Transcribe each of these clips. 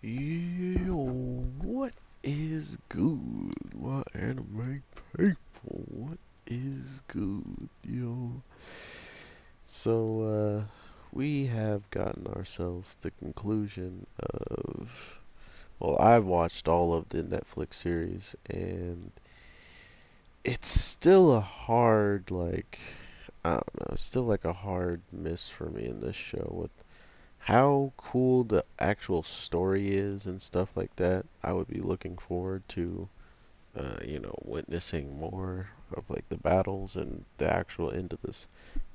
Yo, what is good, my anime people? What is good, yo? We have gotten ourselves the conclusion of. Well, I've watched all of the Netflix series, and it's still a hard, I don't know, it's still like a hard miss for me in this show with how cool the actual story is and stuff like that. I would be looking forward to, witnessing more of like the battles and the actual end of this,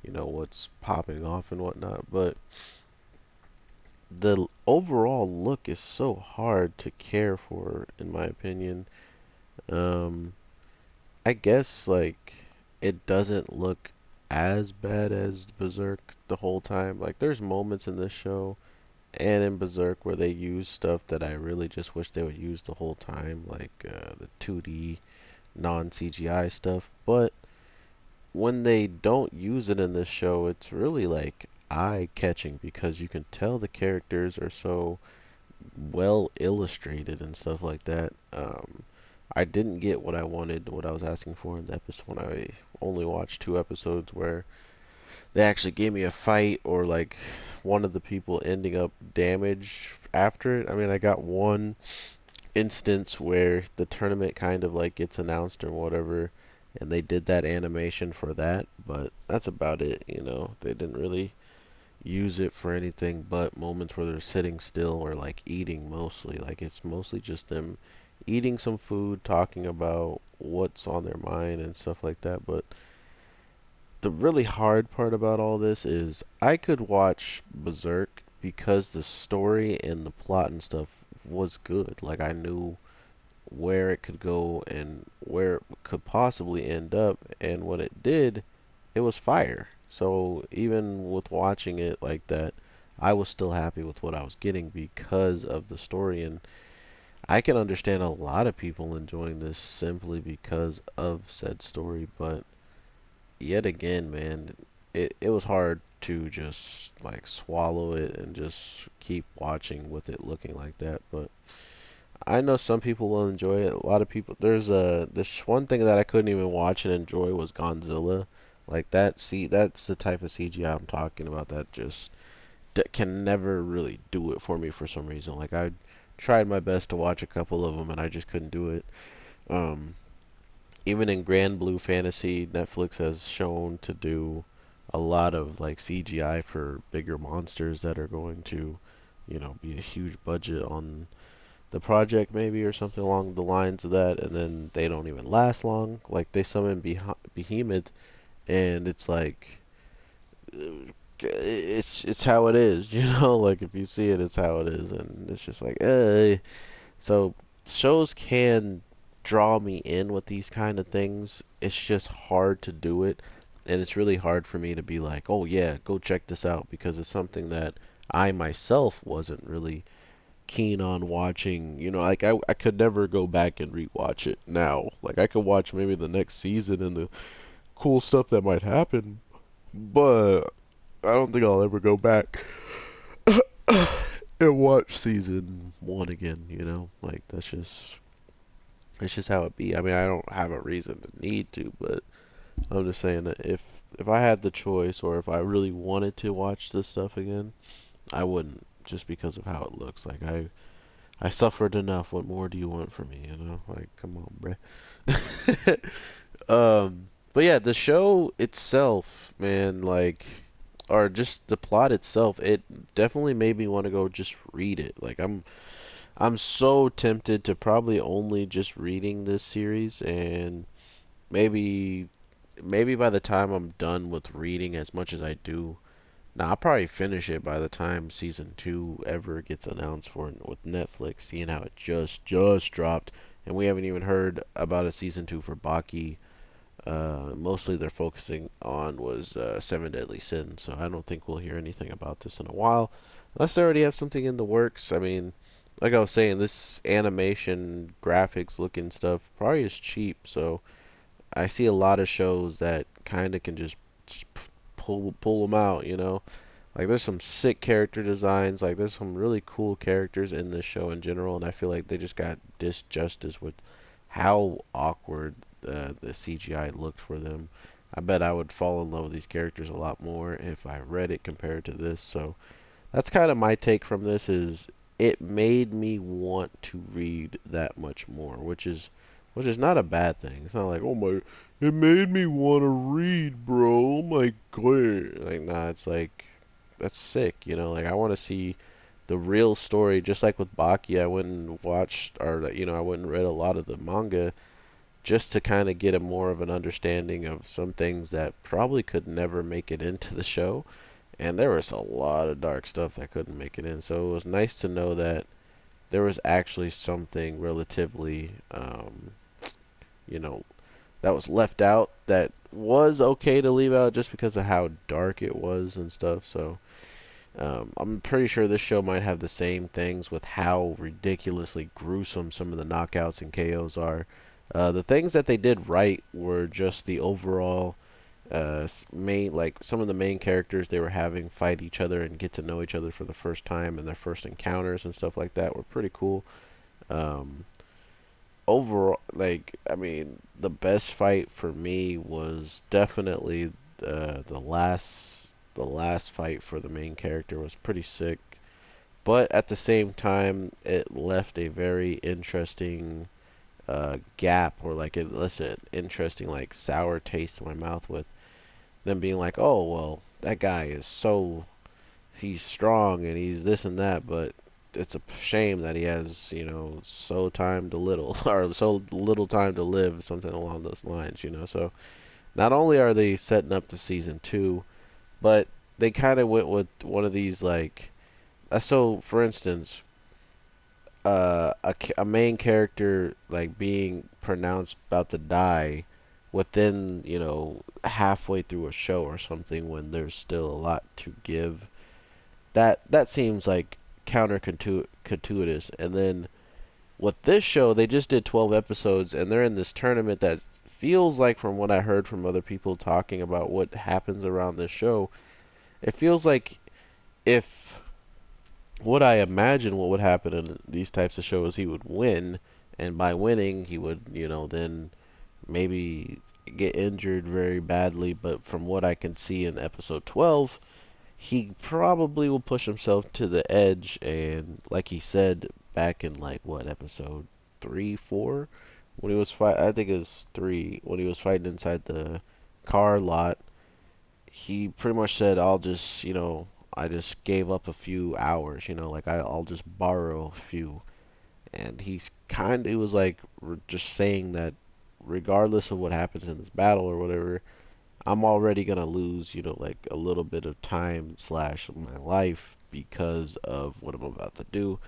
what's popping off and whatnot. But the overall look is so hard to care for, in my opinion. Um, I guess like it doesn't look as bad as Berserk the whole time. Like there's moments in this show and in Berserk where they use stuff that I really just wish they would use the whole time, like the 2D non-CGI stuff. But when they don't use it in this show, it's really like eye-catching because you can tell the characters are so well illustrated and stuff like that. I didn't get what I wanted, what I was asking for in the episode when I only watched two episodes where they actually gave me a fight or like one of the people ending up damaged after it. I mean, I got one instance where the tournament kind of like gets announced or whatever, and they did that animation for that, but that's about it. They didn't really use it for anything but moments where they're sitting still or like eating mostly. Like it's mostly just them eating some food, talking about what's on their mind and stuff like that. But the really hard part about all this is I could watch Berserk because the story and the plot and stuff was good. Like I knew where it could go and where it could possibly end up, and when it did, it was fire. So even with watching it like that, I was still happy with what I was getting because of the story, and I can understand a lot of people enjoying this simply because of said story, but yet again, man, it was hard to just like swallow it and just keep watching with it looking like that. But I know some people will enjoy it. A lot of people. There's one thing that I couldn't even watch and enjoy was Godzilla. Like that. See, that's the type of CGI I'm talking about. That just that can never really do it for me for some reason. Like I tried my best to watch a couple of them and I just couldn't do it. Um, Even in Grand Blue Fantasy, Netflix has shown to do a lot of like CGI for bigger monsters that are going to, be a huge budget on the project maybe or something along the lines of that, and then they don't even last long. Like they summon Behemoth, and it's like it's how it is, Like if you see it, it's how it is, and it's just like, eh. So shows can draw me in with these kind of things. It's just hard to do it, and it's really hard for me to be like, oh yeah, go check this out because it's something that I myself wasn't really keen on watching. Like I could never go back and rewatch it now. Like I could watch maybe the next season and the cool stuff that might happen, but I don't think I'll ever go back and watch season one again. Like that's just how it be. I mean, I don't have a reason to need to, but I'm just saying that if I had the choice or if I really wanted to watch this stuff again, I wouldn't just because of how it looks. Like I suffered enough. What more do you want from me? Like come on, bruh. But yeah, the show itself, man, like, or just the plot itself, it definitely made me want to go just read it. Like I'm so tempted to probably only just reading this series and maybe maybe by the time I'm done with reading as much as I do, now I'll probably finish it by the time season two ever gets announced for with Netflix, seeing how it just dropped, and we haven't even heard about a season two for Baki. Mostly they're focusing on was Seven Deadly Sins, so I don't think we'll hear anything about this in a while, unless they already have something in the works. I mean, like I was saying, this animation, graphics, looking stuff probably is cheap, so I see a lot of shows that kind of can just pull them out. Like there's some sick character designs. Like there's some really cool characters in this show in general, and I feel like they just got disjustice with how awkward the CGI looked for them. I bet I would fall in love with these characters a lot more if I read it compared to this. So that's kind of my take from this is it made me want to read that much more, which is not a bad thing. It's not like, oh my, it made me want to read, bro. Oh my god. Like, nah, it's like that's sick, Like I want to see the real story, just like with Baki. I went and watched, or I went and read a lot of the manga just to kind of get a more of an understanding of some things that probably could never make it into the show. And there was a lot of dark stuff that couldn't make it in. So it was nice to know that there was actually something relatively, you know, that was left out that was okay to leave out just because of how dark it was and stuff. So I'm pretty sure this show might have the same things with how ridiculously gruesome some of the knockouts and KOs are. The things that they did right were just the overall main, like some of the main characters they were having fight each other and get to know each other for the first time and their first encounters and stuff like that were pretty cool. Um, Overall, like I mean, the best fight for me was definitely the last fight for the main character was pretty sick. But at the same time, it left a very interesting gap, or like it left an interesting like sour taste in my mouth with them being like, oh, well, that guy is he's strong and he's this and that, but it's a shame that he has, so time to little, or so little time to live, something along those lines. So not only are they setting up the season two, but they kind of went with one of these, like, so for instance, a main character like being pronounced about to die within halfway through a show or something when there's still a lot to give. That seems like counterintuitive. And then with this show, they just did 12 episodes and they're in this tournament that feels like, from what I heard from other people talking about what happens around this show, it feels like if what I imagine what would happen in these types of shows, he would win, and by winning, he would, then maybe get injured very badly. But from what I can see in episode 12, he probably will push himself to the edge, and like he said back in like what episode 3, 4, when he was fight, I think it was 3, when he was fighting inside the car lot, he pretty much said, I'll just, I just gave up a few hours, like I'll just borrow a few. And he was like just saying that regardless of what happens in this battle or whatever, I'm already gonna lose, like a little bit of time slash my life because of what I'm about to do.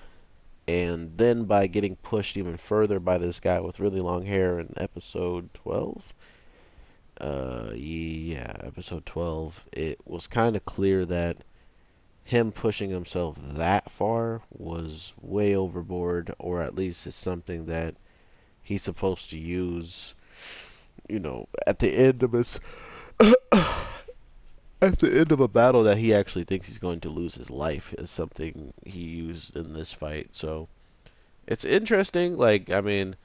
And then by getting pushed even further by this guy with really long hair in episode 12, yeah, episode 12, it was kind of clear that him pushing himself that far was way overboard, or at least it's something that he's supposed to use, at the end of his at the end of a battle that he actually thinks he's going to lose his life is something he used in this fight. So it's interesting. Like, I mean,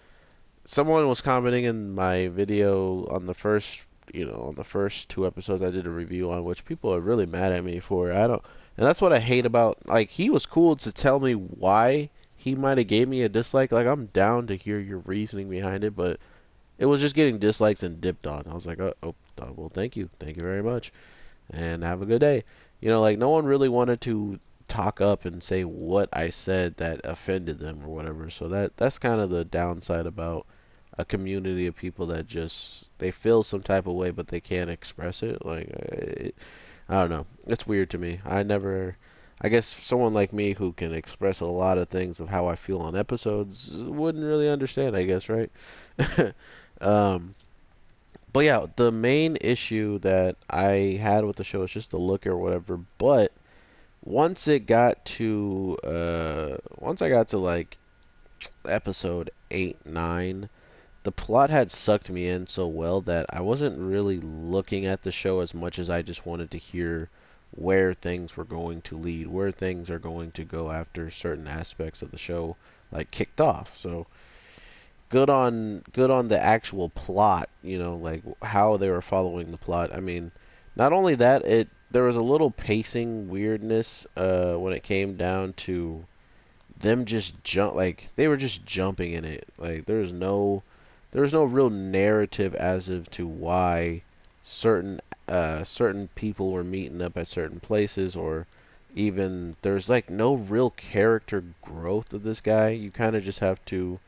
someone was commenting in my video on the first, on the first two episodes I did a review on, which people are really mad at me for. I don't, and that's what I hate about. Like, he was cool to tell me why he might have gave me a dislike. Like, I'm down to hear your reasoning behind it, but it was just getting dislikes and dipped on. I was like, well, thank you very much, and have a good day. Like no one really wanted to talk up and say what I said that offended them or whatever. So that's kind of the downside about a community of people that just they feel some type of way but they can't express it. Like I don't know. It's weird to me. I guess someone like me who can express a lot of things of how I feel on episodes wouldn't really understand, I guess, right? um, but yeah, the main issue that I had with the show is just the look or whatever. But once I got to like episode 8, 9, the plot had sucked me in so well that I wasn't really looking at the show as much as I just wanted to hear where things were going to lead, where things are going to go after certain aspects of the show like kicked off. So good on the actual plot, you know, like how they were following the plot. I mean, not only that, it there was a little pacing weirdness when it came down to them just jump like they were just jumping in it. Like there was no real narrative as of to why certain certain people were meeting up at certain places, or even there's like no real character growth of this guy. You kind of just have to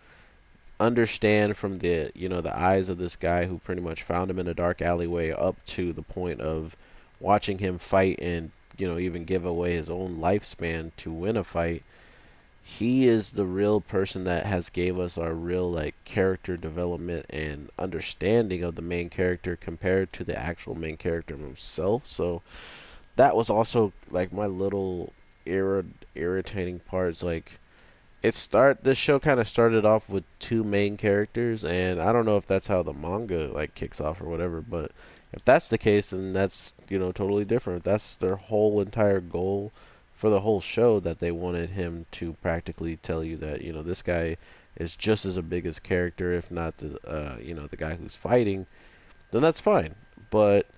understand from the the eyes of this guy who pretty much found him in a dark alleyway up to the point of watching him fight and even give away his own lifespan to win a fight. He is the real person that has gave us our real like character development and understanding of the main character compared to the actual main character himself. So that was also like my little irritating parts. Like this show kind of started off with two main characters, and I don't know if that's how the manga like kicks off or whatever, but if that's the case, then that's totally different. That's their whole entire goal for the whole show, that they wanted him to practically tell you that this guy is just as a big as character, if not the the guy who's fighting. Then that's fine. But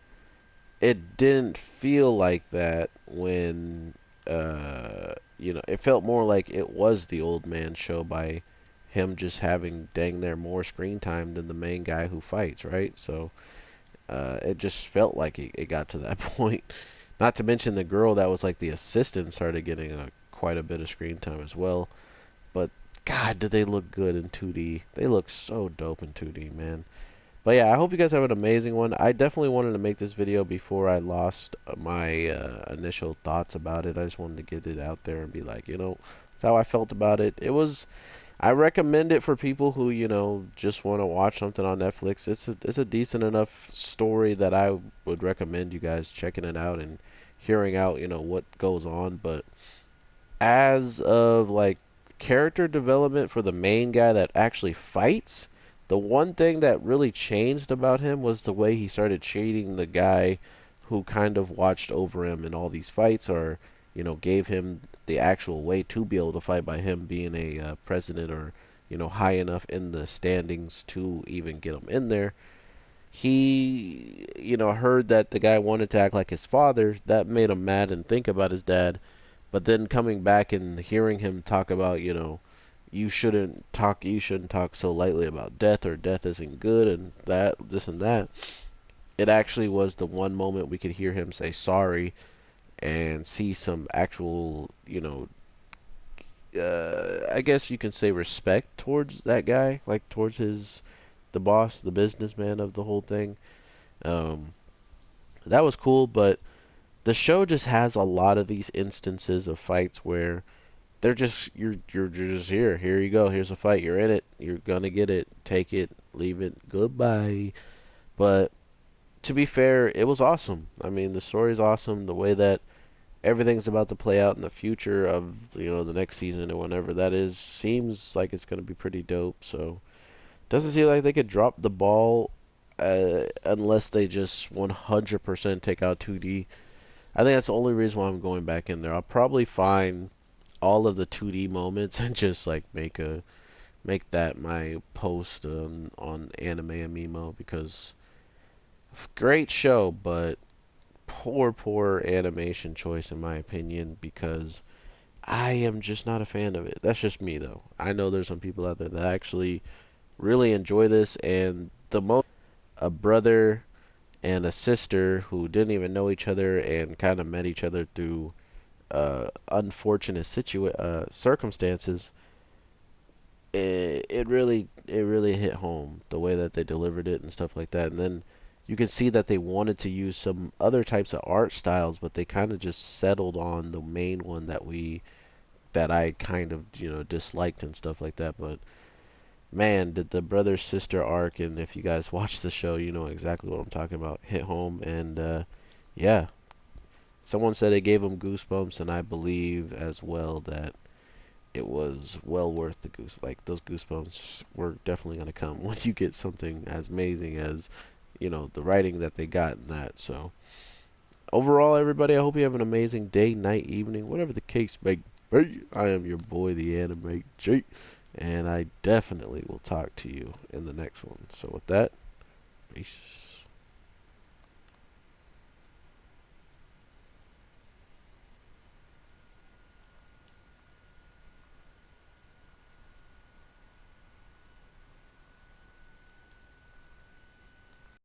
it didn't feel like that when it felt more like it was the old man show by him just having dang near more screen time than the main guy who fights, right? So it just felt like it got to that point. Not to mention the girl that was like the assistant started getting quite a bit of screen time as well. But God, did they look good in 2D? They look so dope in 2D, man. But yeah, I hope you guys have an amazing one. I definitely wanted to make this video before I lost my initial thoughts about it. I just wanted to get it out there and be like, that's how I felt about it. I recommend it for people who, just want to watch something on Netflix. It's a decent enough story that I would recommend you guys checking it out and hearing out, what goes on. But as of like character development for the main guy that actually fights, the one thing that really changed about him was the way he started treating the guy who kind of watched over him in all these fights, or gave him the actual way to be able to fight by him being a president, or high enough in the standings to even get him in there. He heard that the guy wanted to act like his father. That made him mad and think about his dad. But then coming back and hearing him talk about, you shouldn't talk so lightly about death, or death isn't good, and that this and that. It actually was the one moment we could hear him say sorry and see some actual, I guess you can say respect towards that guy, like towards the boss, the businessman of the whole thing. Um, that was cool, but the show just has a lot of these instances of fights where they're just you're just here. Here you go. Here's a fight. You're in it. You're gonna get it. Take it. Leave it. Goodbye. But to be fair, it was awesome. I mean, the story's awesome. The way that everything's about to play out in the future of the next season or whenever that is seems like it's gonna be pretty dope. So doesn't seem like they could drop the ball unless they just 100% take out 2D. I think that's the only reason why I'm going back in there. I'll probably find all of the 2D moments and just like make that my post on Anime Amimo, because great show, but poor animation choice in my opinion, because I am just not a fan of it. That's just me though. I know there's some people out there that actually really enjoy this, and the most a brother and a sister who didn't even know each other and kind of met each other through unfortunate circumstances. It really hit home the way that they delivered it and stuff like that. And then you can see that they wanted to use some other types of art styles, but they kind of just settled on the main one that I kind of disliked and stuff like that. But man, did the brother sister arc, and if you guys watch the show, you know exactly what I'm talking about, hit home. And yeah, someone said it gave them goosebumps, and I believe as well that it was well worth the like those goosebumps were definitely going to come when you get something as amazing as the writing that they got in that. So overall, everybody, I hope you have an amazing day, night, evening, whatever the case may be. I am your boy, the Anime G, and I definitely will talk to you in the next one. So with that, peace.